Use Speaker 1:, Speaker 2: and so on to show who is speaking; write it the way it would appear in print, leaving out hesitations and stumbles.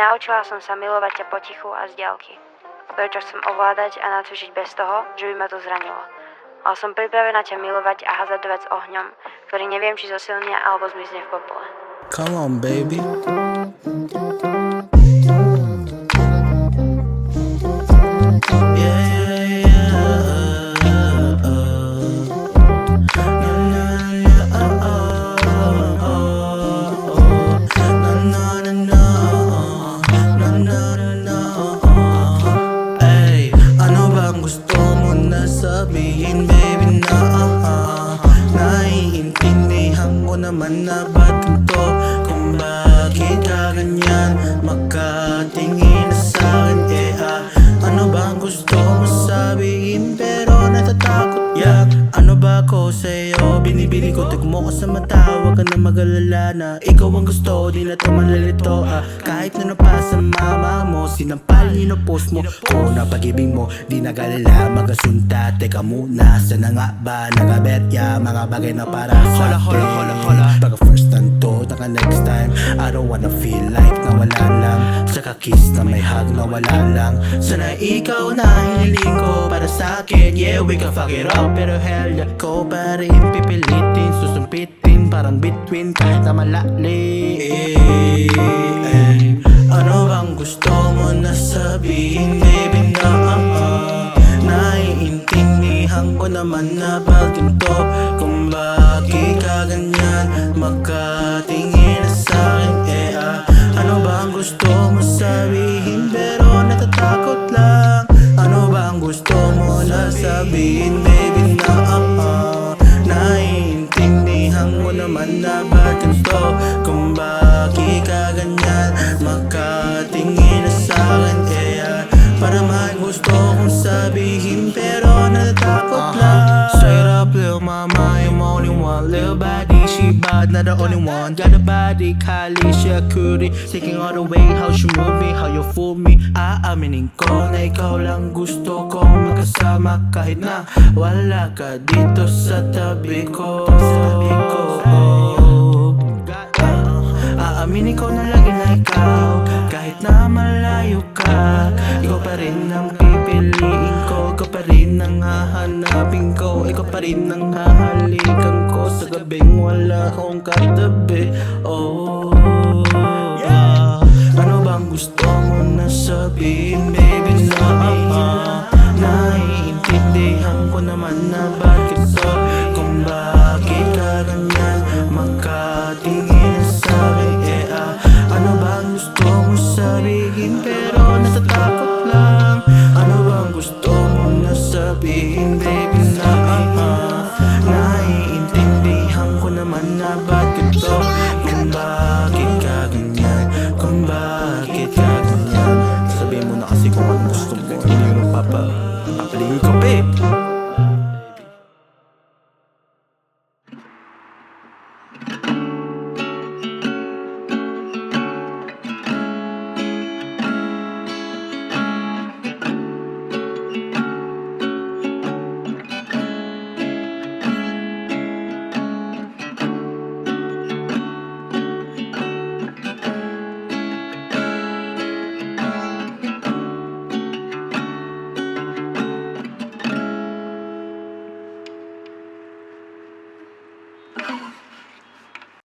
Speaker 1: Naučila som sa milovať ťa potichu a z diaľky. Prečo chcem ovládať a na to žiť bez toho, že by ma to zranilo. Ale som pripravená ťa milovať a hazardovať s ohňom, ktorý neviem, či zosilnia alebo zmizne v popole.
Speaker 2: Come on, baby. Sabihin baby na naiintindihan ko naman na ba't ganito, kung bakit ka ganyan makatingin na sa'kin. Ano ba ang gusto mo sabihin pero natatakot yan? Ano ba ako sa'yo? Binibili ko, tigmo ko sa mata, huwag ka na mag-alala na ikaw ang gusto, di na ito malalito. Kahit na napasa mama mo, sinampal post mo kung na pag-ibig mo, di nag-alala magasunta. Teka muna, sana nga ba nagabetya mga bagay na para sa atin? Baga first time to, taka next time, I don't wanna feel like nawala lang. Saka kiss na may hug na wala lang. Sana ikaw na hiniling ko para sa akin. Yeah, we can fuck it up, pero hell yeah, ko pa rin pipilitin, susumpitin parang between kahit na malalim. Ano bang gusto mo na sabihin, baby na naiintindihan ko naman na ba't ganito, kung bakit ka ganyan makatingin na sa'kin. Ano ba ang gusto mo sabihin pero natatakot lang? Ano ba ang gusto mo na sabihin, baby na naiintindihan ko naman na ba't ganito, kung bakit ka ganyan makatingin na sa'kin. Para may gusto kong sabihin pero natatakot lang. Straight up little mama, I'm only one. Little body, she bad, not the only one. Got a body, Kylie, she a cutie. Taking all the way, how she move me, how you fool me. Aaminin ko na ikaw lang gusto kong makasama, kahit na wala ka dito sa tabi ko. Aaminin ko na lagi na ikaw, kahit na malayo ka. Ikaw pa rin ang pipiliin ko, ikaw pa rin ang hahanapin ko, ikaw pa rin ang hahalikan ko sa gabing wala akong katabi. Ano bang gusto mo na sabihin?